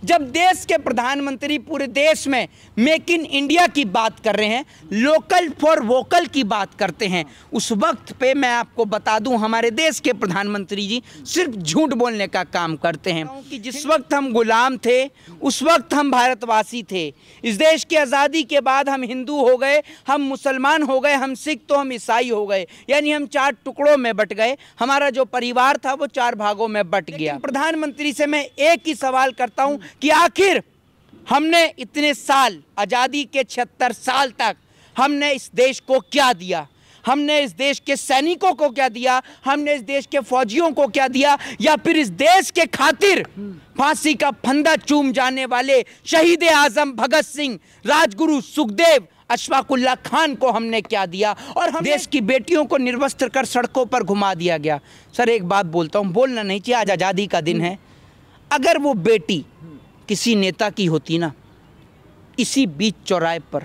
जब देश के प्रधानमंत्री पूरे देश में मेक इन इंडिया की बात कर रहे हैं, लोकल फॉर वोकल की बात करते हैं, उस वक्त पे मैं आपको बता दूं हमारे देश के प्रधानमंत्री जी सिर्फ झूठ बोलने का काम करते हैं कि जिस वक्त हम गुलाम थे उस वक्त हम भारतवासी थे। इस देश की आज़ादी के बाद हम हिंदू हो गए, हम मुसलमान हो गए, हम सिख तो हम ईसाई हो गए, यानी हम 4 टुकड़ों में बट गए। हमारा जो परिवार था वो 4 भागों में बट गया। प्रधानमंत्री से मैं एक ही सवाल करता हूं कि आखिर हमने इतने साल, आज़ादी के 76 साल तक हमने इस देश को क्या दिया? हमने इस देश के सैनिकों को क्या दिया? हमने इस देश के फौजियों को क्या दिया? या फिर इस देश के खातिर फांसी का फंदा चूम जाने वाले शहीद आजम भगत सिंह, राजगुरु सुखदेव, अशफाकुल्ला खान को हमने क्या दिया? और हम देश की बेटियों को निर्वस्त्र कर सड़कों पर घुमा दिया गया। सर एक बात बोलता हूँ, बोलना नहीं चाहिए, आज आज़ादी का दिन है। अगर वो बेटी किसी नेता की होती ना, इसी बीच चौराहे पर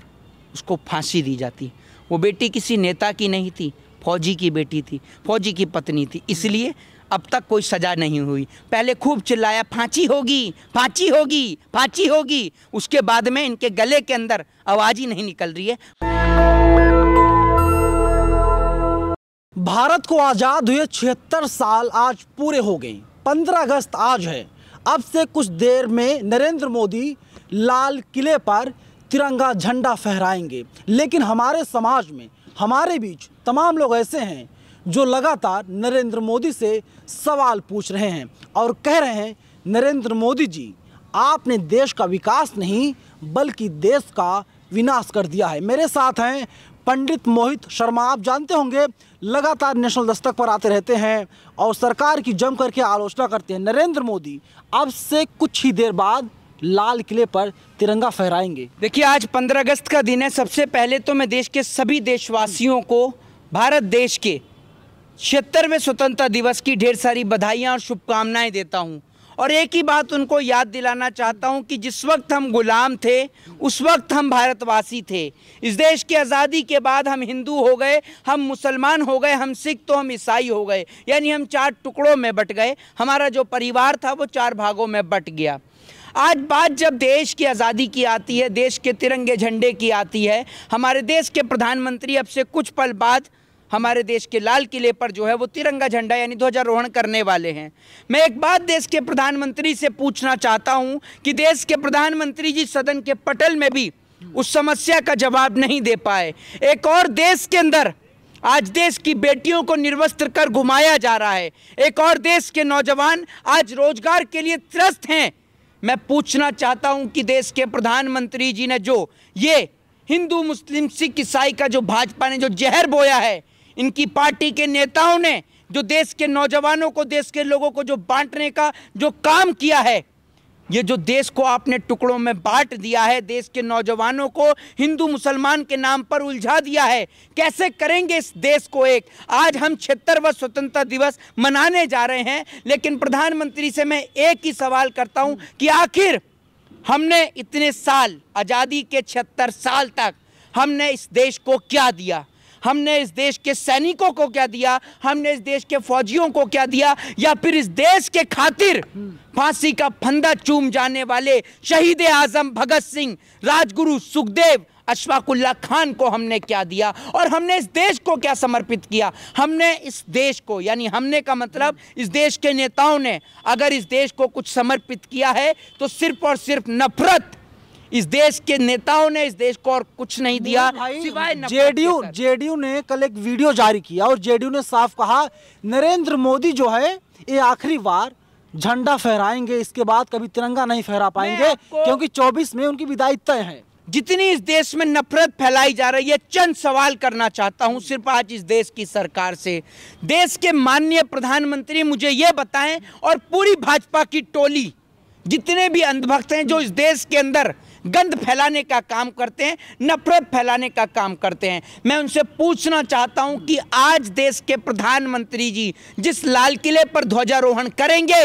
उसको फांसी दी जाती। वो बेटी किसी नेता की नहीं थी, फौजी की बेटी थी, फौजी की पत्नी थी, इसलिए अब तक कोई सजा नहीं हुई। पहले खूब चिल्लाया फांसी होगी, फांसी होगी, फांसी होगी, उसके बाद में इनके गले के अंदर आवाज़ ही नहीं निकल रही है। भारत को आज़ाद हुए 76 साल आज पूरे हो गए। 15 अगस्त आज है। अब से कुछ देर में नरेंद्र मोदी लाल किले पर तिरंगा झंडा फहराएंगे। लेकिन हमारे समाज में, हमारे बीच तमाम लोग ऐसे हैं जो लगातार नरेंद्र मोदी से सवाल पूछ रहे हैं और कह रहे हैं, नरेंद्र मोदी जी आपने देश का विकास नहीं बल्कि देश का विनाश कर दिया है। मेरे साथ हैं पंडित मोहित शर्मा। आप जानते होंगे लगातार नेशनल दस्तक पर आते रहते हैं और सरकार की जम करके आलोचना करते हैं। नरेंद्र मोदी अब से कुछ ही देर बाद लाल किले पर तिरंगा फहराएंगे। देखिए आज 15 अगस्त का दिन है। सबसे पहले तो मैं देश के सभी देशवासियों को भारत देश के 76वें स्वतंत्रता दिवस की ढेर सारी बधाइयाँ और शुभकामनाएं देता हूं। और एक ही बात उनको याद दिलाना चाहता हूं कि जिस वक्त हम गुलाम थे उस वक्त हम भारतवासी थे। इस देश की आज़ादी के बाद हम हिंदू हो गए, हम मुसलमान हो गए, हम सिख तो हम ईसाई हो गए, यानी हम 4 टुकड़ों में बट गए। हमारा जो परिवार था वो 4 भागों में बट गया। आज बात जब देश की आज़ादी की आती है, देश के तिरंगे झंडे की आती है, हमारे देश के प्रधानमंत्री अब से कुछ पल बाद हमारे देश के लाल किले पर जो है वो तिरंगा झंडा यानी ध्वजारोहण करने वाले हैं। मैं एक बात देश के प्रधानमंत्री से पूछना चाहता हूं कि देश के प्रधानमंत्री जी सदन के पटल में भी उस समस्या का जवाब नहीं दे पाए। एक और देश के अंदर आज देश की बेटियों को निर्वस्त्र कर घुमाया जा रहा है। एक और देश के नौजवान आज रोजगार के लिए त्रस्त हैं। मैं पूछना चाहता हूं कि देश के प्रधानमंत्री जी ने जो ये हिंदू मुस्लिम सिख ईसाई का जो भाजपा ने जो जहर बोया है, इनकी पार्टी के नेताओं ने जो देश के नौजवानों को, देश के लोगों को जो बांटने का जो काम किया है, ये जो देश को आपने टुकड़ों में बांट दिया है, देश के नौजवानों को हिंदू मुसलमान के नाम पर उलझा दिया है, कैसे करेंगे इस देश को एक? आज हम 76वां स्वतंत्रता दिवस मनाने जा रहे हैं, लेकिन प्रधानमंत्री से मैं एक ही सवाल करता हूं कि आखिर हमने इतने साल, आज़ादी के 76 साल तक हमने इस देश को क्या दिया? हमने इस देश के सैनिकों को क्या दिया? हमने इस देश के फौजियों को क्या दिया? या फिर इस देश के खातिर फांसी का फंदा चूम जाने वाले शहीद आजम भगत सिंह, राजगुरु सुखदेव, अशफाकुल्ला खान को हमने क्या दिया? और हमने इस देश को क्या समर्पित किया? हमने इस देश को, यानी हमने का मतलब इस देश के नेताओं ने अगर इस देश को कुछ समर्पित किया है तो सिर्फ और सिर्फ नफरत। इस देश के नेताओं ने इस देश को और कुछ नहीं दिया सिवाय जेडीयू ने कल एक वीडियो जारी किया और जेडीयू ने साफ कहा नरेंद्र मोदी जो है ये आखिरी बार झंडा फहराएंगे, इसके बाद कभी तिरंगा नहीं फहरा पाएंगे क्योंकि 24 में उनकी विदाई तय है। जितनी इस देश में नफरत फैलाई जा रही है, चंद सवाल करना चाहता हूं सिर्फ आज इस देश की सरकार से। देश के माननीय प्रधानमंत्री मुझे ये बताएं और पूरी भाजपा की टोली, जितने भी अंधभक्त हैं जो इस देश के अंदर गंद फैलाने का काम करते हैं, नफरत फैलाने का काम करते हैं, मैं उनसे पूछना चाहता हूं कि आज देश के प्रधानमंत्री जी जिस लाल किले पर ध्वजारोहण करेंगे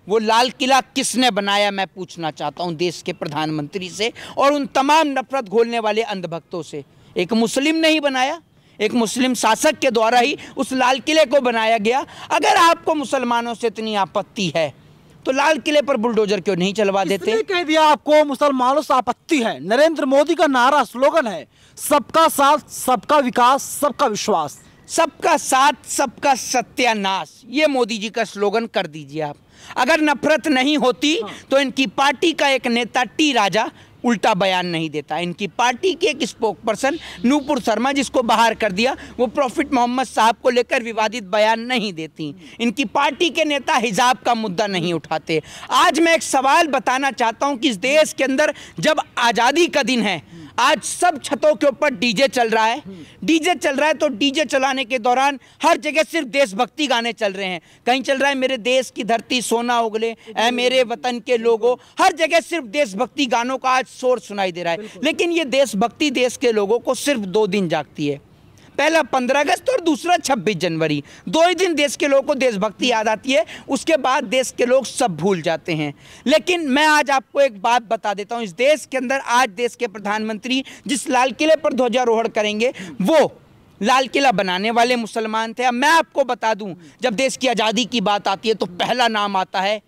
वो लाल किला किसने बनाया? मैं पूछना चाहता हूं देश के प्रधानमंत्री से और उन तमाम नफरत घोलने वाले अंधभक्तों से। एक मुस्लिम ने ही बनाया, एक मुस्लिम शासक के द्वारा ही उस लाल किले को बनाया गया। अगर आपको मुसलमानों से इतनी आपत्ति है, तो लाल किले पर बुलडोजर क्यों नहीं चलवा देते? इसलिए कह दिया आपको मुसलमानों से आपत्ति है। नरेंद्र मोदी का नारा स्लोगन है सबका साथ, सबका विकास, सबका विश्वास। सबका साथ, सबका सत्यानाश, ये मोदी जी का स्लोगन कर दीजिए आप। अगर नफरत नहीं होती तो इनकी पार्टी का एक नेता टी राजा उल्टा बयान नहीं देता। इनकी पार्टी के एक स्पोक पर्सन नूपुर शर्मा, जिसको बाहर कर दिया, वो प्रॉफिट मोहम्मद साहब को लेकर विवादित बयान नहीं देती। इनकी पार्टी के नेता हिजाब का मुद्दा नहीं उठाते। आज मैं एक सवाल बताना चाहता हूं कि इस देश के अंदर जब आज़ादी का दिन है, आज सब छतों के ऊपर डीजे चल रहा है। डीजे चल रहा है तो डीजे चलाने के दौरान हर जगह सिर्फ देशभक्ति गाने चल रहे हैं। कहीं चल रहा है मेरे देश की धरती सोना उगले, ऐ मेरे वतन के लोगों, हर जगह सिर्फ देशभक्ति गानों का आज शोर सुनाई दे रहा है। लेकिन ये देशभक्ति देश के लोगों को सिर्फ 2 दिन जागती है, पहला 15 अगस्त और दूसरा 26 जनवरी। 2 ही दिन देश के लोगों को देशभक्ति याद आती है, उसके बाद देश के लोग सब भूल जाते हैं। लेकिन मैं आज आपको एक बात बता देता हूं, इस देश के अंदर आज देश के प्रधानमंत्री जिस लाल किले पर ध्वजारोहण करेंगे वो लाल किला बनाने वाले मुसलमान थे। अब मैं आपको बता दूं, जब देश की आज़ादी की बात आती है तो पहला नाम आता है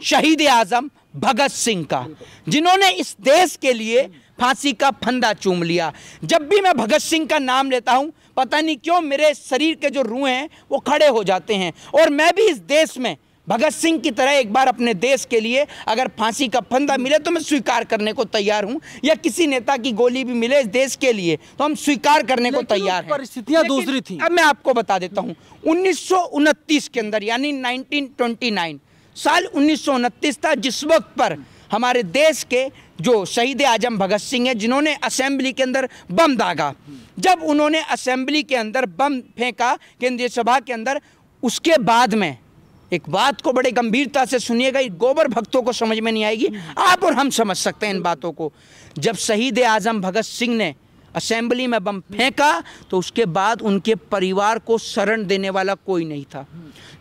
शहीद आजम भगत सिंह का, जिन्होंने इस देश के लिए फांसी का फंदा चूम लिया। जब भी मैं भगत सिंह का नाम लेता हूं, पता नहीं क्यों मेरे शरीर के जो रूह हैं वो खड़े हो जाते हैं। और मैं भी इस देश में भगत सिंह की तरह एक बार अपने देश के लिए अगर फांसी का फंदा मिले तो मैं स्वीकार करने को तैयार हूं, या किसी नेता की गोली भी मिले इस देश के लिए तो हम स्वीकार करने को तैयार हैं। परिस्थितियां दूसरी थी। अब मैं आपको बता देता हूं, 1929 के अंदर यानी 1929 साल 1929 था, जिस वक्त पर हमारे देश के जो शहीद आजम भगत सिंह है, जिन्होंने असेंबली के अंदर बम दागा, जब उन्होंने असेंबली के अंदर बम फेंका केंद्रीय सभा के अंदर, उसके बाद में एक बात को बड़े गंभीरता से सुनिएगा, गोबर भक्तों को समझ में नहीं आएगी, आप और हम समझ सकते हैं इन बातों को। जब शहीद आजम भगत सिंह ने असेंबली में बम फेंका तो उसके बाद उनके परिवार को शरण देने वाला कोई नहीं था।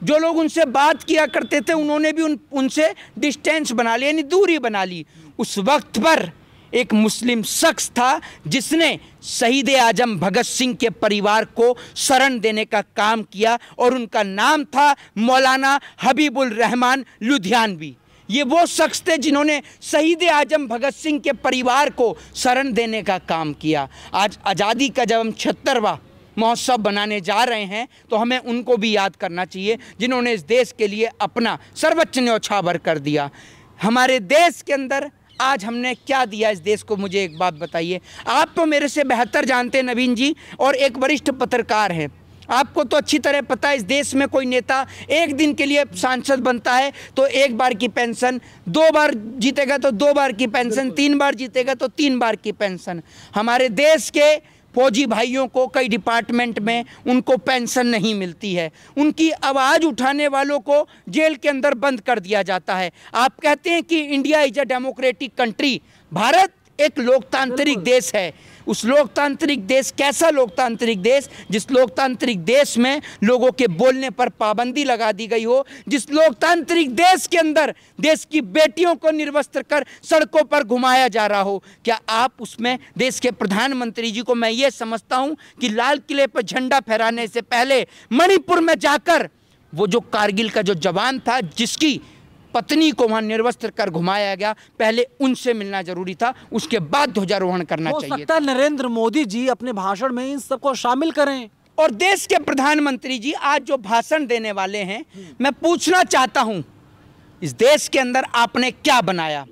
जो लोग उनसे बात किया करते थे उन्होंने भी उनसे डिस्टेंस बना लिया, यानी दूरी बना ली। उस वक्त पर एक मुस्लिम शख्स था जिसने शहीद आजम भगत सिंह के परिवार को शरण देने का काम किया और उनका नाम था मौलाना हबीबुल रहमान लुधियानवी। ये वो शख्स थे जिन्होंने शहीद आजम भगत सिंह के परिवार को शरण देने का काम किया। आज आज़ादी का जब हम 76वां महोत्सव बनाने जा रहे हैं तो हमें उनको भी याद करना चाहिए जिन्होंने इस देश के लिए अपना सर्वोच्च न्यौछावर कर दिया। हमारे देश के अंदर आज हमने क्या दिया इस देश को, मुझे एक बात बताइए। आप तो मेरे से बेहतर जानते हैं नवीन जी, और एक वरिष्ठ पत्रकार हैं, आपको तो अच्छी तरह पता है इस देश में कोई नेता एक दिन के लिए सांसद बनता है तो 1 बार की पेंशन, 2 बार जीतेगा तो 2 बार की पेंशन, 3 बार जीतेगा तो 3 बार की पेंशन। हमारे देश के फौजी भाइयों को कई डिपार्टमेंट में उनको पेंशन नहीं मिलती है, उनकी आवाज़ उठाने वालों को जेल के अंदर बंद कर दिया जाता है। आप कहते हैं कि India is a democratic country, Bharat एक लोकतांत्रिक देश है। उस लोकतांत्रिक देश, कैसा लोकतांत्रिक देश? जिस लोकतांत्रिक देश में लोगों के बोलने पर पाबंदी लगा दी गई हो, जिस लोकतांत्रिक देश के अंदर देश की बेटियों को निर्वस्त्र कर सड़कों पर घुमाया जा रहा हो, क्या आप उसमें देश के प्रधानमंत्री जी को, मैं ये समझता हूं कि लाल किले पर झंडा फहराने से पहले मणिपुर में जाकर वो जो कारगिल का जो जवान था जिसकी पत्नी को वहां निर्वस्त्र कर घुमाया गया, पहले उनसे मिलना जरूरी था, उसके बाद ध्वजारोहण करना चाहिए। हो सकता है नरेंद्र मोदी जी अपने भाषण में इन सबको शामिल करें। और देश के प्रधानमंत्री जी आज जो भाषण देने वाले हैं, मैं पूछना चाहता हूं इस देश के अंदर आपने क्या बनाया?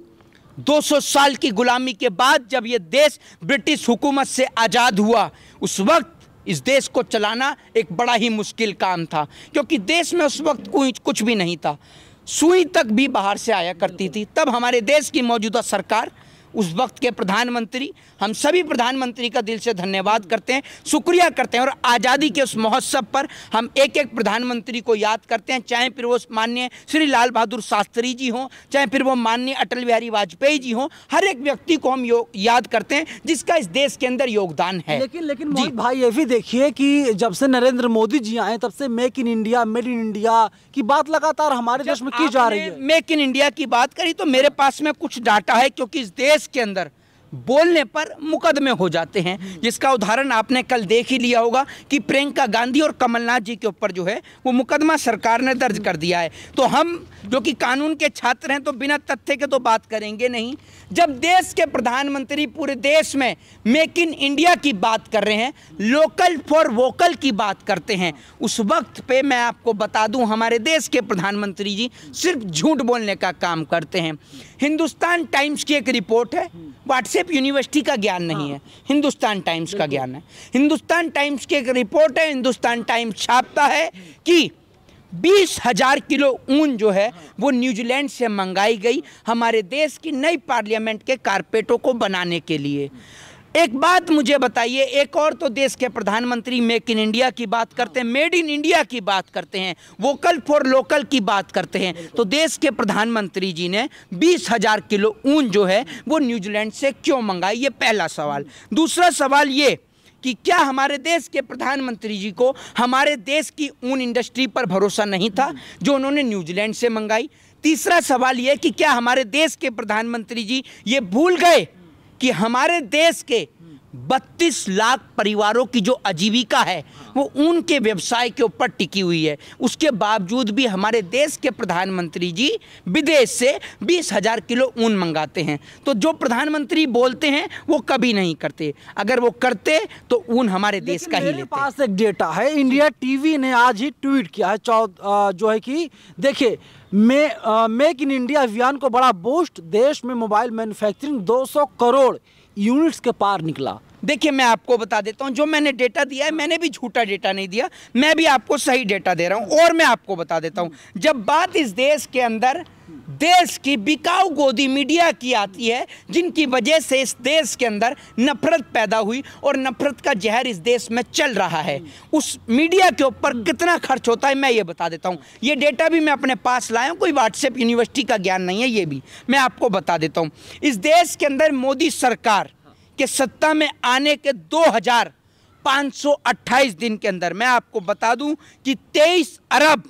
200 साल की गुलामी के बाद जब ये देश ब्रिटिश हुकूमत से आज़ाद हुआ, उस वक्त इस देश को चलाना एक बड़ा ही मुश्किल काम था, क्योंकि देश में उस वक्त कुछ भी नहीं था। सुई तक भी बाहर से आया करती थी। तब हमारे देश की मौजूदा सरकार, उस वक्त के प्रधानमंत्री, हम सभी प्रधानमंत्री का दिल से धन्यवाद करते हैं, शुक्रिया करते हैं। और आज़ादी के उस महोत्सव पर हम एक एक प्रधानमंत्री को याद करते हैं, चाहे फिर वो माननीय श्री लाल बहादुर शास्त्री जी हों, चाहे फिर वो माननीय अटल बिहारी वाजपेयी जी हों। हर एक व्यक्ति को हम याद करते हैं जिसका इस देश के अंदर योगदान है। लेकिन मोहित भाई ये भी देखिए कि जब से नरेंद्र मोदी जी आए तब से make in India, made in India की बात लगातार हमारे देश में की जा रही है। मेक इन इंडिया की बात करी तो मेरे पास में कुछ डाटा है, क्योंकि इस देश के अंदर बोलने पर मुकदमे हो जाते हैं, जिसका उदाहरण आपने कल देख ही लिया होगा कि प्रियंका गांधी और कमलनाथ जी के ऊपर जो है वो मुकदमा सरकार ने दर्ज कर दिया है। तो हम जो कि कानून के छात्र हैं तो बिना तथ्य के तो बात करेंगे नहीं। जब देश के प्रधानमंत्री पूरे देश में मेक इन इंडिया की बात कर रहे हैं, लोकल फॉर वोकल की बात करते हैं, उस वक्त पे मैं आपको बता दूं हमारे देश के प्रधानमंत्री जी सिर्फ झूठ बोलने का काम करते हैं। हिंदुस्तान टाइम्स की एक रिपोर्ट है, व्हाट्सएप यूनिवर्सिटी का ज्ञान नहीं है, हिंदुस्तान टाइम्स का ज्ञान है। हिंदुस्तान टाइम्स की एक रिपोर्ट है, हिंदुस्तान टाइम्स छापता है कि 20,000 किलो ऊन जो है वो न्यूजीलैंड से मंगाई गई हमारे देश की नई पार्लियामेंट के कारपेटों को बनाने के लिए। एक बात मुझे बताइए, एक और तो देश के प्रधानमंत्री मेक इन इंडिया की बात करते हैं, मेड इन इंडिया की बात करते हैं, वोकल फॉर लोकल की बात करते हैं, तो देश के प्रधानमंत्री जी ने 20,000 किलो ऊन जो है वो न्यूजीलैंड से क्यों मंगाई, ये पहला सवाल। दूसरा सवाल ये कि क्या हमारे देश के प्रधानमंत्री जी को हमारे देश की ऊन इंडस्ट्री पर भरोसा नहीं था जो उन्होंने न्यूजीलैंड से मंगाई। तीसरा सवाल यह कि क्या हमारे देश के प्रधानमंत्री जी ये भूल गए कि हमारे देश के 32 लाख परिवारों की जो आजीविका है वो ऊन के व्यवसाय के ऊपर टिकी हुई है। उसके बावजूद भी हमारे देश के प्रधानमंत्री जी विदेश से 20,000 किलो ऊन मंगाते हैं। तो जो प्रधानमंत्री बोलते हैं वो कभी नहीं करते, अगर वो करते तो ऊन हमारे देश का ही लेते। मेरे पास एक डेटा है, इंडिया टीवी ने आज ही ट्वीट किया है जो है कि देखिए मेक इन इंडिया अभियान को बड़ा बूस्ट, देश में मोबाइल मैन्युफैक्चरिंग 200 करोड़ यूनिट्स के पार निकला। देखिए मैं आपको बता देता हूं, जो मैंने डेटा दिया है मैंने भी झूठा डेटा नहीं दिया, मैं भी आपको सही डेटा दे रहा हूं। और मैं आपको बता देता हूं, जब बात इस देश के अंदर देश की बिकाऊ गोदी मीडिया की आती है जिनकी वजह से इस देश के अंदर नफरत पैदा हुई और नफरत का जहर इस देश में चल रहा है, उस मीडिया के ऊपर कितना खर्च होता है मैं ये बता देता हूं। ये डेटा भी मैं अपने पास लाया हूं, कोई व्हाट्सएप यूनिवर्सिटी का ज्ञान नहीं है, ये भी मैं आपको बता देता हूं। इस देश के अंदर मोदी सरकार के सत्ता में आने के 2528 दिन के अंदर मैं आपको बता दूं कि 23 अरब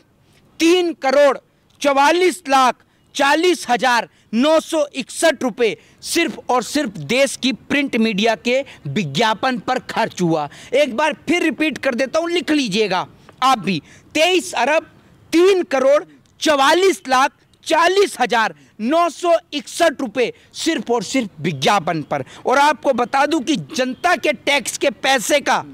3 करोड़ 44 लाख 40,961 रुपए सिर्फ और सिर्फ देश की प्रिंट मीडिया के विज्ञापन पर खर्च हुआ। एक बार फिर रिपीट कर देता हूं, लिख लीजिएगा आप भी, 23 अरब 3 करोड़ 44 लाख 40,961 रुपए सिर्फ और सिर्फ विज्ञापन पर। और आपको बता दूं कि जनता के टैक्स के पैसे का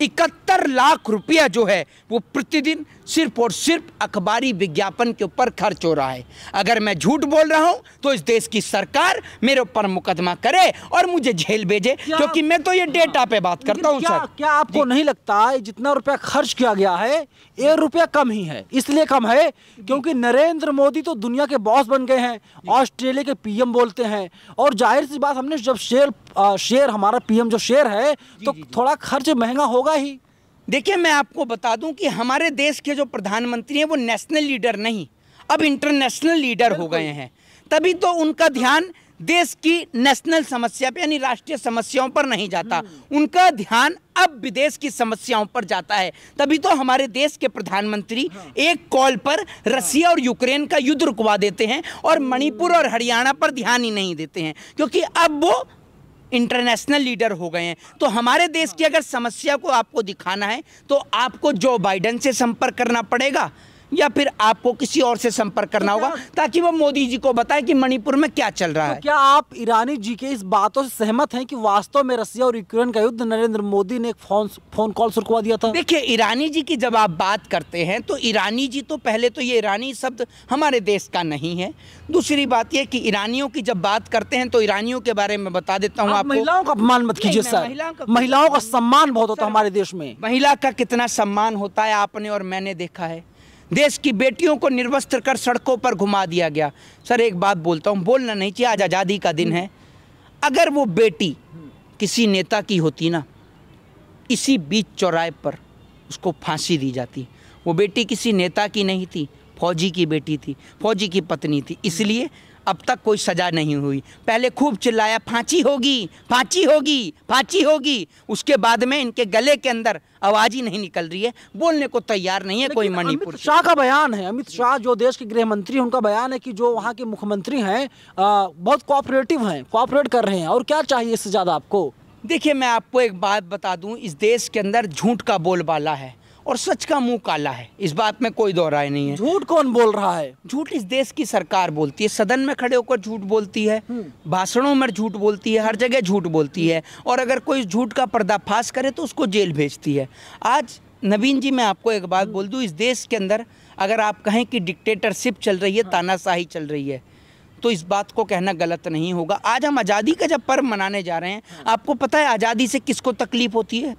71 लाख रुपया जो है वो प्रतिदिन सिर्फ और सिर्फ अखबारी विज्ञापन के ऊपर खर्च हो रहा है। अगर मैं झूठ बोल रहा हूं तो इस देश की सरकार मेरे ऊपर मुकदमा करे और मुझे जेल भेजे, क्योंकि मैं तो ये डेटा पे बात करता हूं। सर क्या आपको नहीं लगता जितना रुपया खर्च किया गया है 1 रुपया कम ही है? इसलिए कम है क्योंकि नरेंद्र मोदी तो दुनिया के बॉस बन गए हैं, ऑस्ट्रेलिया के पीएम बोलते हैं, और जाहिर सी बात हमने जब शेयर हमारा पीएम जो शेयर है तो थोड़ा खर्च महंगा होगा ही। देखिए मैं आपको बता दूं कि हमारे देश के जो प्रधानमंत्री हैं वो नेशनल लीडर नहीं, अब इंटरनेशनल लीडर हो गए हैं, तभी तो उनका ध्यान देश की नेशनल समस्या पे यानी राष्ट्रीय समस्याओं पर नहीं जाता, उनका ध्यान अब विदेश की समस्याओं पर जाता है। तभी तो हमारे देश के प्रधानमंत्री एक कॉल पर रसिया और यूक्रेन का युद्ध रुकवा देते हैं और मणिपुर और हरियाणा पर ध्यान ही नहीं देते हैं, क्योंकि अब वो इंटरनेशनल लीडर हो गए हैं। तो हमारे देश की अगर समस्या को आपको दिखाना है तो आपको जो बाइडेन से संपर्क करना पड़ेगा या फिर आपको किसी और से संपर्क करना होगा ताकि वो मोदी जी को बताए कि मणिपुर में क्या चल रहा है। क्या आप ईरानी जी के इस बातों से सहमत हैं कि वास्तव में रसिया और यूक्रेन का युद्ध नरेंद्र मोदी ने एक फोन कॉल से रुकवा दिया था? देखिए ईरानी जी की जब आप बात करते हैं तो ईरानी जी तो पहले तो ये ईरानी शब्द हमारे देश का नहीं है। दूसरी बात यह कि ईरानियों की जब बात करते हैं तो ईरानियों के बारे में बता देता हूँ आपको। महिलाओं का अपमान मत कीजिए सर, महिलाओं का सम्मान बहुत होता है हमारे देश में। महिला का कितना सम्मान होता है आपने और मैंने देखा है। देश की बेटियों को निर्वस्त्र कर सड़कों पर घुमा दिया गया। सर एक बात बोलता हूँ, बोलना नहीं चाहिए, आज आज़ादी का दिन है, अगर वो बेटी किसी नेता की होती ना, इसी बीच चौराहे पर उसको फांसी दी जाती। वो बेटी किसी नेता की नहीं थी, फौजी की बेटी थी, फौजी की पत्नी थी, इसलिए अब तक कोई सज़ा नहीं हुई। पहले खूब चिल्लाया फांसी होगी, फांसी होगी, फांसी होगी, उसके बाद में इनके गले के अंदर आवाज़ ही नहीं निकल रही है, बोलने को तैयार नहीं है कोई मणिपुर। अमित शाह का बयान है, अमित शाह जो देश के गृह मंत्री हैं, उनका बयान है कि जो वहाँ के मुख्यमंत्री हैं बहुत कोऑपरेटिव हैं, कोऑपरेट कर रहे हैं, और क्या चाहिए इससे ज़्यादा आपको? देखिए, मैं आपको एक बात बता दूं, इस देश के अंदर झूठ का बोलबाला है और सच का मुंह काला है, इस बात में कोई दो राय नहीं है। झूठ कौन बोल रहा है? झूठ इस देश की सरकार बोलती है, सदन में खड़े होकर झूठ बोलती है, भाषणों में झूठ बोलती है, हर जगह झूठ बोलती है, और अगर कोई झूठ का पर्दाफाश करे तो उसको जेल भेजती है। आज नवीन जी, मैं आपको एक बात बोल दूं, इस देश के अंदर अगर आप कहें कि डिक्टेटरशिप चल रही है, तानाशाही चल रही है, तो इस बात को कहना गलत नहीं होगा। आज हम आज़ादी का जब पर्व मनाने जा रहे हैं, आपको पता है आज़ादी से किसको तकलीफ होती है?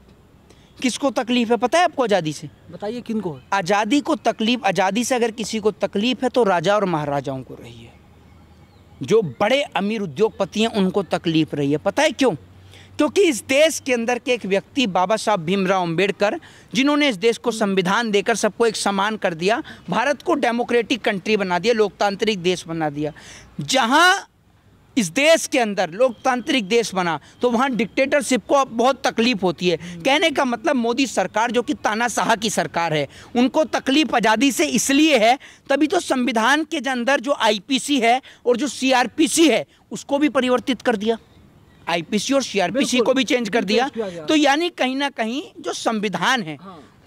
किसको तकलीफ है पता है आपको आज़ादी से? बताइए किनको? आज़ादी को तकलीफ, आज़ादी से अगर किसी को तकलीफ है तो राजा और महाराजाओं को रही है। जो बड़े अमीर उद्योगपति हैं उनको तकलीफ रही है। पता है क्यों? क्योंकि इस देश के अंदर के एक व्यक्ति बाबा साहब भीमराव अंबेडकर, जिन्होंने इस देश को संविधान देकर सबको एक समान कर दिया, भारत को डेमोक्रेटिक कंट्री बना दिया, लोकतांत्रिक देश बना दिया। जहां इस देश के अंदर लोकतांत्रिक देश बना तो वहाँ डिक्टेटरशिप को बहुत तकलीफ होती है। कहने का मतलब मोदी सरकार जो कि तानाशाह की सरकार है, उनको तकलीफ आज़ादी से इसलिए है, तभी तो संविधान के अंदर जो आईपीसी है और जो सीआरपीसी है उसको भी परिवर्तित कर दिया, आईपीसी और सीआरपीसी को भी चेंज कर दिया। तो यानी कहीं ना कहीं जो संविधान है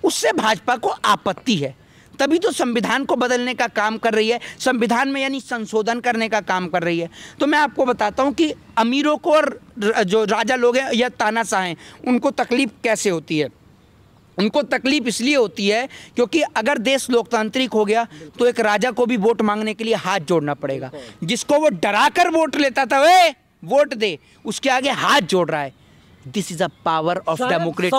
उससे भाजपा को आपत्ति है, तभी तो संविधान को बदलने का काम कर रही है, संविधान में यानी संशोधन करने का काम कर रही है। तो मैं आपको बताता हूं कि अमीरों को और जो राजा लोग हैं या तानाशाह हैं उनको तकलीफ कैसे होती है। उनको तकलीफ इसलिए होती है क्योंकि अगर देश लोकतांत्रिक हो गया तो एक राजा को भी वोट मांगने के लिए हाथ जोड़ना पड़ेगा। जिसको वो डरा कर वोट लेता था, वे वोट दे, उसके आगे हाथ जोड़ रहा है। This is a power of democratic.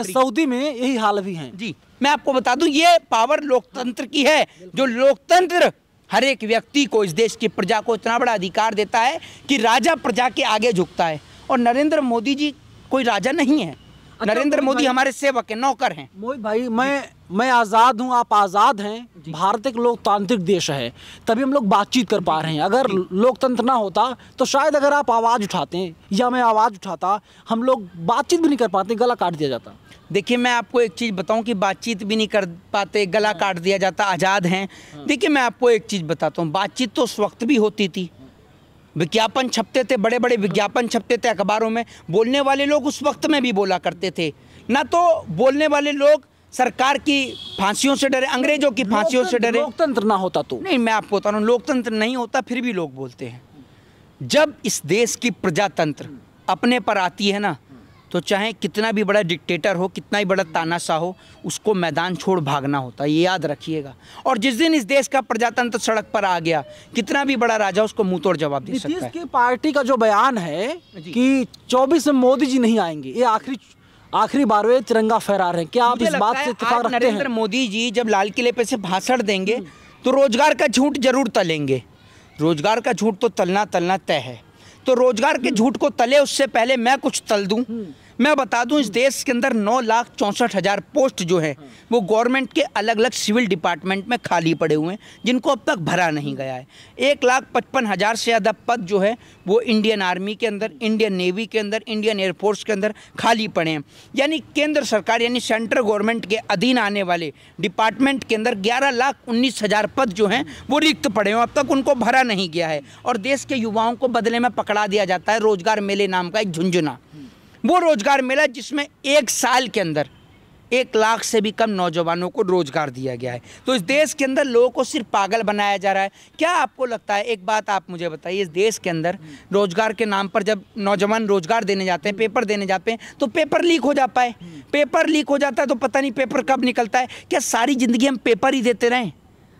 Saudi में यही हाल भी है जी। मैं आपको बता दूं, ये पावर लोकतंत्र की है, जो लोकतंत्र हर एक व्यक्ति को, इस देश की प्रजा को इतना बड़ा अधिकार देता है कि राजा प्रजा के आगे झुकता है। और नरेंद्र मोदी जी कोई राजा नहीं है। नरेंद्र मोदी हमारे सेवक हैं, नौकर हैं। मोहित भाई, मैं आज़ाद हूँ, आप आज़ाद हैं, भारत एक लोकतांत्रिक देश है, तभी हम लोग बातचीत कर पा रहे हैं। अगर लोकतंत्र ना होता तो शायद अगर आप आवाज़ उठाते हैं या मैं आवाज़ उठाता, हम लोग बातचीत भी नहीं कर पाते, गला काट दिया जाता। देखिए, मैं आपको एक चीज़ बताऊं कि बातचीत भी नहीं कर पाते, गला काट दिया जाता, आज़ाद हैं। देखिए, मैं आपको एक चीज़ बताता हूँ, बातचीत तो उस वक्त भी होती थी, विज्ञापन छपते थे, बड़े बड़े विज्ञापन छपते थे अखबारों में, बोलने वाले लोग उस वक्त में भी बोला करते थे ना। तो बोलने वाले लोग सरकार की फांसियों से डरे, अंग्रेजों की फांसियों से डरे। लोकतंत्र ना होता तो नहीं, मैं आपको बता रहा हूँ, लोकतंत्र नहीं होता फिर भी लोग बोलते हैं। जब इस देश की प्रजातंत्र अपने पर आती है ना, तो चाहे कितना भी बड़ा डिक्टेटर हो, कितना ही बड़ा तानाशाह हो, उसको मैदान छोड़ भागना होता है, ये याद रखिएगा। और जिस दिन इस देश का प्रजातंत्र सड़क पर आ गया, कितना भी बड़ा राजा उसको मुंह तोड़ जवाब दे सकता है। नीतीश की पार्टी का जो बयान है कि 24 में मोदी जी नहीं आएंगे, ये आखिरी बार वे तिरंगा फहरा रहे हैं, क्या आप इस बात से इत्तेफाक रखते हैं? नरेंद्र मोदी जी जब लाल किले पे से भाषण देंगे तो रोजगार का झूठ जरूर तलेंगे। रोजगार का झूठ तो तलना तय है। तो रोजगार के झूठ को तले उससे पहले मैं कुछ तल दूं। मैं बता दूं, इस देश के अंदर 9,64,000 पोस्ट जो है वो गवर्नमेंट के अलग अलग सिविल डिपार्टमेंट में खाली पड़े हुए हैं, जिनको अब तक भरा नहीं गया है। 1,55,000 से ज़्यादा पद जो है वो इंडियन आर्मी के अंदर, इंडियन नेवी के अंदर, इंडियन एयरफोर्स के अंदर खाली पड़े हैं। यानी केंद्र सरकार यानी सेंट्रल गवर्नमेंट के अधीन आने वाले डिपार्टमेंट के अंदर 11,19,000 पद जो हैं वो रिक्त पड़े हैं, अब तक उनको भरा नहीं गया है। और देश के युवाओं को बदले में पकड़ा दिया जाता है रोजगार मेले नाम का एक झुंझुना। वो रोजगार मेला जिसमें 1 साल के अंदर 1 लाख से भी कम नौजवानों को रोजगार दिया गया है। तो इस देश के अंदर लोगों को सिर्फ पागल बनाया जा रहा है। क्या आपको लगता है, एक बात आप मुझे बताइए, इस देश के अंदर रोजगार के नाम पर जब नौजवान रोजगार देने जाते हैं, पेपर देने जाते हैं, तो पेपर लीक हो जाता है। पेपर लीक हो जाता है तो पता नहीं पेपर कब निकलता है। क्या सारी ज़िंदगी हम पेपर ही देते रहें?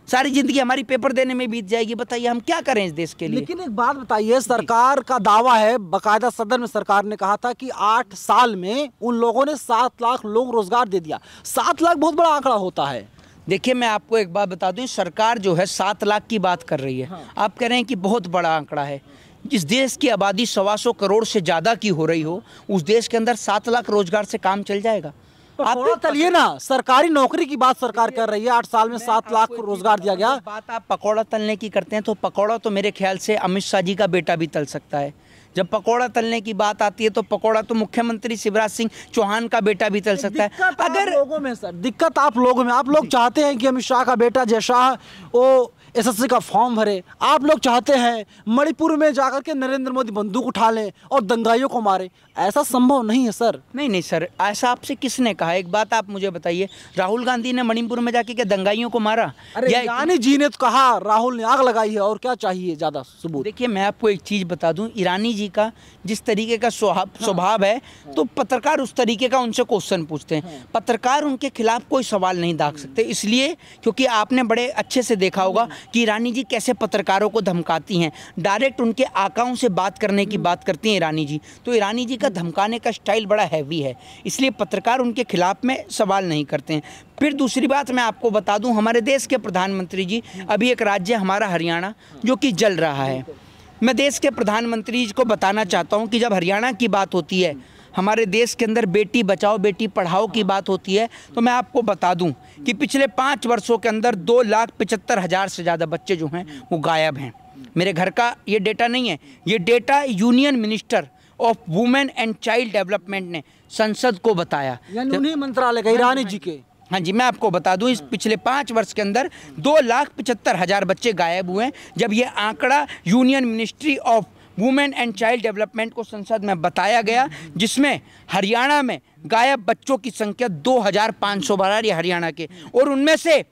सारी जिंदगी हमारी पेपर देने में बीत जाएगी? बताइए हम क्या करें इस देश के लिए। लेकिन एक बात बताइए, सरकार का दावा है, बाकायदा सदन में सरकार ने कहा था कि 8 साल में उन लोगों ने 7 लाख लोग रोजगार दे दिया। 7 लाख बहुत बड़ा आंकड़ा होता है। देखिए, मैं आपको एक बात बता दूं, सरकार जो है 7 लाख की बात कर रही है। हाँ। आप कह रहे हैं कि बहुत बड़ा आंकड़ा है। जिस देश की आबादी 125 करोड़ से ज़्यादा की हो रही हो, उस देश के अंदर 7 लाख रोजगार से काम चल जाएगा? पकौड़ा तलिए ना, सरकारी नौकरी की बात सरकार कर रही है। 8 साल में 7 लाख रोजगार दिया गया। बात आप पकौड़ा तलने की करते हैं तो पकौड़ा तो मेरे ख्याल से अमित शाह जी का बेटा भी तल सकता है। जब पकौड़ा तलने की बात आती है तो पकौड़ा तो मुख्यमंत्री शिवराज सिंह चौहान का बेटा भी तल सकता है। अगर लोगों में सर दिक्कत आप लोगों में, आप लोग चाहते हैं कि अमित शाह का बेटा जय शाह वो एसएससी का फॉर्म भरे, आप लोग चाहते हैं मणिपुर में जाकर के नरेंद्र मोदी बंदूक उठा लें और दंगाइयों को मारे, ऐसा संभव नहीं है सर। नहीं सर, ऐसा आपसे किसने कहा? एक बात आप मुझे बताइए, राहुल गांधी ने मणिपुर में जाके क्या दंगाइयों को मारा? अरे ईरानी जी ने तो कहा राहुल ने आग लगाई है, और क्या चाहिए ज्यादा सबूत? देखिए मैं आपको एक चीज बता दूं, ईरानी जी का जिस तरीके का स्वभाव है तो पत्रकार उस तरीके का उनसे क्वेश्चन पूछते हैं। पत्रकार उनके खिलाफ कोई सवाल नहीं दाग सकते, इसलिए क्योंकि आपने बड़े अच्छे से देखा होगा कि ईरानी जी कैसे पत्रकारों को धमकाती हैं, डायरेक्ट उनके आकाओं से बात करने की बात करती हैं ईरानी जी। तो ईरानी जी का धमकाने का स्टाइल बड़ा हैवी है, इसलिए पत्रकार उनके खिलाफ में सवाल नहीं करते हैं। फिर दूसरी बात मैं आपको बता दूं, हमारे देश के प्रधानमंत्री जी, अभी एक राज्य हमारा हरियाणा जो कि जल रहा है, मैं देश के प्रधानमंत्री जी को बताना चाहता हूं कि जब हरियाणा की बात होती है, हमारे देश के अंदर बेटी बचाओ बेटी पढ़ाओ की बात होती है, तो मैं आपको बता दूं कि पिछले 5 वर्षों के अंदर 2,75,000 से ज़्यादा बच्चे जो हैं वो गायब हैं। मेरे घर का ये डेटा नहीं है, ये data union minister of women and child development ने संसद को बताया, यानी उन्हीं मंत्रालय का, ईरानी जी के। हाँ जी, मैं आपको बता दूं, इस पिछले 5 वर्ष के अंदर 2,75,000 बच्चे गायब हुए हैं। जब ये आंकड़ा union ministry of women and child development को संसद में बताया गया, जिसमें हरियाणा में गायब बच्चों की संख्या 2,512 हरियाणा के, और उनमें से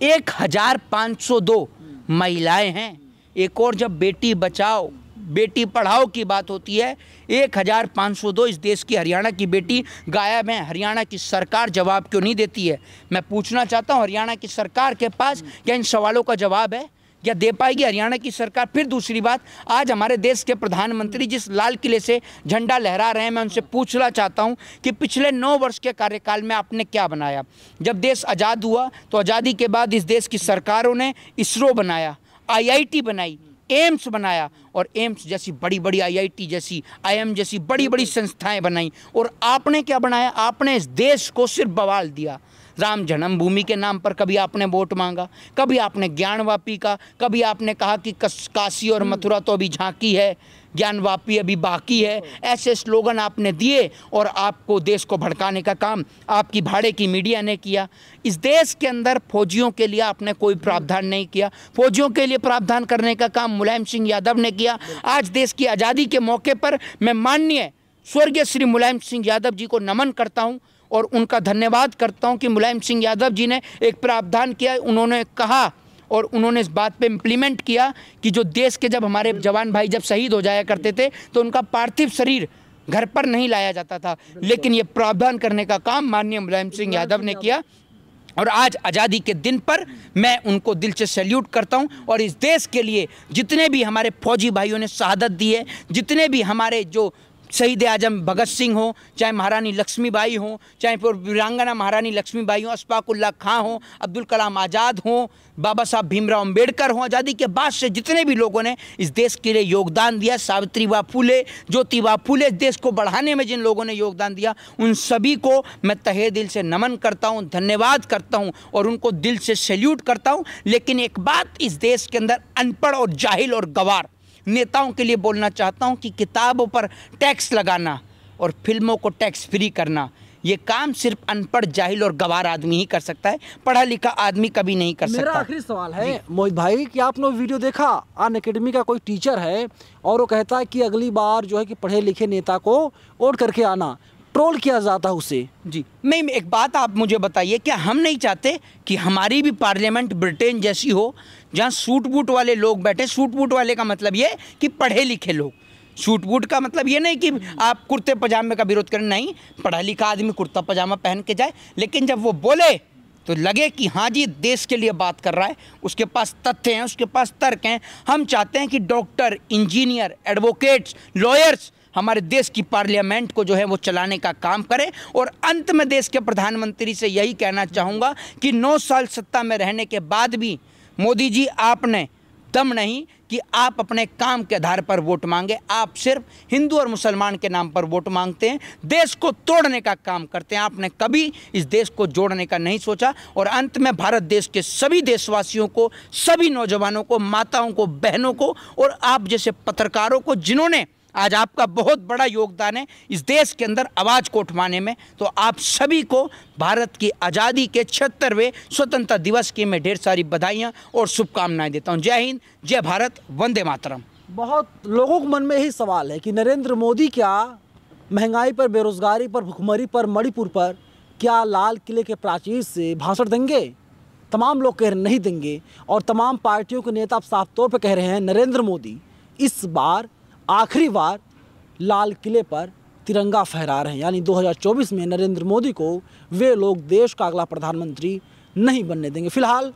1,502 महिलाएं हैं। एक और जब बेटी बचाओ बेटी पढ़ाओ की बात होती है, 1,502 इस देश की हरियाणा की बेटी गायब हैं। हरियाणा की सरकार जवाब क्यों नहीं देती है? मैं पूछना चाहता हूं, हरियाणा की सरकार के पास क्या इन सवालों का जवाब है? क्या दे पाएगी हरियाणा की सरकार? फिर दूसरी बात, आज हमारे देश के प्रधानमंत्री जिस लाल किले से झंडा लहरा रहे हैं, मैं उनसे पूछना चाहता हूं कि पिछले 9 वर्ष के कार्यकाल में आपने क्या बनाया? जब देश आज़ाद हुआ तो आज़ादी के बाद इस देश की सरकारों ने इसरो बनाया, IIT बनाई, एम्स बनाया, और एम्स जैसी बड़ी बड़ी IIT जैसी IIM जैसी बड़ी बड़ी संस्थाएं बनाई। और आपने क्या बनाया? आपने इस देश को सिर्फ बवाल दिया। राम जन्मभूमि के नाम पर कभी आपने वोट मांगा, कभी आपने ज्ञानवापी का, कभी आपने कहा कि काशी और मथुरा तो अभी झांकी है, ज्ञानवापी अभी बाकी है। ऐसे स्लोगन आपने दिए और आपको देश को भड़काने का काम आपकी भाड़े की मीडिया ने किया। इस देश के अंदर फौजियों के लिए आपने कोई प्रावधान नहीं किया, फौजियों के लिए प्रावधान करने का काम मुलायम सिंह यादव ने किया। आज देश की आज़ादी के मौके पर मैं माननीय स्वर्गीय श्री मुलायम सिंह यादव जी को नमन करता हूं और उनका धन्यवाद करता हूं कि मुलायम सिंह यादव जी ने एक प्रावधान किया, उन्होंने कहा और उन्होंने इस बात पे इम्प्लीमेंट किया कि जो देश के जब हमारे जवान भाई जब शहीद हो जाया करते थे तो उनका पार्थिव शरीर घर पर नहीं लाया जाता था, लेकिन ये प्रावधान करने का काम माननीय मुलायम सिंह यादव ने किया। और आज आज़ादी के दिन पर मैं उनको दिल से सैल्यूट करता हूं। और इस देश के लिए जितने भी हमारे फौजी भाइयों ने शहादत दी है, जितने भी हमारे जो शहीद आजम भगत सिंह हो, चाहे महारानी लक्ष्मीबाई हो, चाहे फिर वीरांगना महारानी लक्ष्मीबाई हो, अशफाक उल्लाह खां हो, अब्दुल कलाम आज़ाद हो, बाबा साहब भीमराव अम्बेडकर हो, आज़ादी के बाद से जितने भी लोगों ने इस देश के लिए योगदान दिया, सावित्रीबाई फुले, ज्योतिबा फुले, देश को बढ़ाने में जिन लोगों ने योगदान दिया, उन सभी को मैं तहे दिल से नमन करता हूं, धन्यवाद करता हूं और उनको दिल से सैल्यूट करता हूं। लेकिन एक बात इस देश के अंदर अनपढ़ और जाहिल और गवार नेताओं के लिए बोलना चाहता हूं कि किताबों पर टैक्स लगाना और फिल्मों को टैक्स फ्री करना, ये काम सिर्फ अनपढ़ जाहिल और गवार आदमी ही कर सकता है, पढ़ा लिखा आदमी कभी नहीं कर सकता। मेरा आखिरी सवाल है मोहित भाई कि आपने वीडियो देखा, अनअकैडमी का कोई टीचर है और वो कहता है कि अगली बार जो है कि पढ़े लिखे नेता को वोट करके आना, ट्रोल किया जाता है उसे। जी नहीं, एक बात आप मुझे बताइए, क्या हम नहीं चाहते कि हमारी भी पार्लियामेंट ब्रिटेन जैसी हो, जहाँ सूट बूट वाले लोग बैठे? सूट बूट वाले का मतलब ये कि पढ़े लिखे लोग, सूट बूट का मतलब ये नहीं कि आप कुर्ते पजामे का विरोध करें, नहीं, पढ़ा लिखा आदमी कुर्ता पजामा पहन के जाए, लेकिन जब वो बोले तो लगे कि हाँ जी देश के लिए बात कर रहा है, उसके पास तथ्य हैं, उसके पास तर्क हैं। हम चाहते हैं कि डॉक्टर, इंजीनियर, एडवोकेट्स, लॉयर्स हमारे देश की पार्लियामेंट को जो है वो चलाने का काम करें। और अंत में देश के प्रधानमंत्री से यही कहना चाहूँगा कि 9 साल सत्ता में रहने के बाद भी मोदी जी आपने दम नहीं कि आप अपने काम के आधार पर वोट मांगे। आप सिर्फ हिंदू और मुसलमान के नाम पर वोट मांगते हैं, देश को तोड़ने का काम करते हैं। आपने कभी इस देश को जोड़ने का नहीं सोचा। और अंत में भारत देश के सभी देशवासियों को, सभी नौजवानों को, माताओं को, बहनों को और आप जैसे पत्रकारों को, जिन्होंने आज आपका बहुत बड़ा योगदान है इस देश के अंदर आवाज़ को उठवाने में, तो आप सभी को भारत की आज़ादी के 76वें स्वतंत्रता दिवस की मैं ढेर सारी बधाइयाँ और शुभकामनाएं देता हूँ। जय हिंद, जय भारत, वंदे मातरम। बहुत लोगों के मन में यही सवाल है कि नरेंद्र मोदी क्या महंगाई पर, बेरोजगारी पर, भुखमरी पर, मणिपुर पर क्या लाल किले के प्राचीर से भाषण देंगे? तमाम लोग कह रहे नहीं देंगे और तमाम पार्टियों के नेता अब साफ तौर पर कह रहे हैं नरेंद्र मोदी इस बार आखिरी बार लाल किले पर तिरंगा फहरा रहे हैं। यानी 2024 में नरेंद्र मोदी को वे लोग देश का अगला प्रधानमंत्री नहीं बनने देंगे। फिलहाल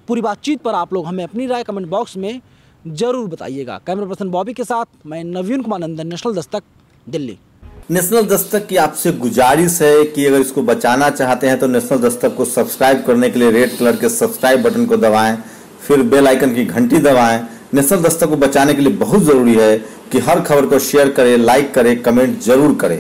पूरी बातचीत पर आप लोग हमें अपनी राय कमेंट बॉक्स में ज़रूर बताइएगा। कैमरा पर्सन बॉबी के साथ मैं नवीन कुमार नंदन, नेशनल दस्तक, दिल्ली। नेशनल दस्तक की आपसे गुजारिश है कि अगर इसको बचाना चाहते हैं तो नेशनल दस्तक को सब्सक्राइब करने के लिए रेड कलर के सब्सक्राइब बटन को दबाएं, फिर बेल आइकन की घंटी दबाएं। नेशनल दस्तक को बचाने के लिए बहुत जरूरी है कि हर खबर को शेयर करें, लाइक करें, कमेंट जरूर करें।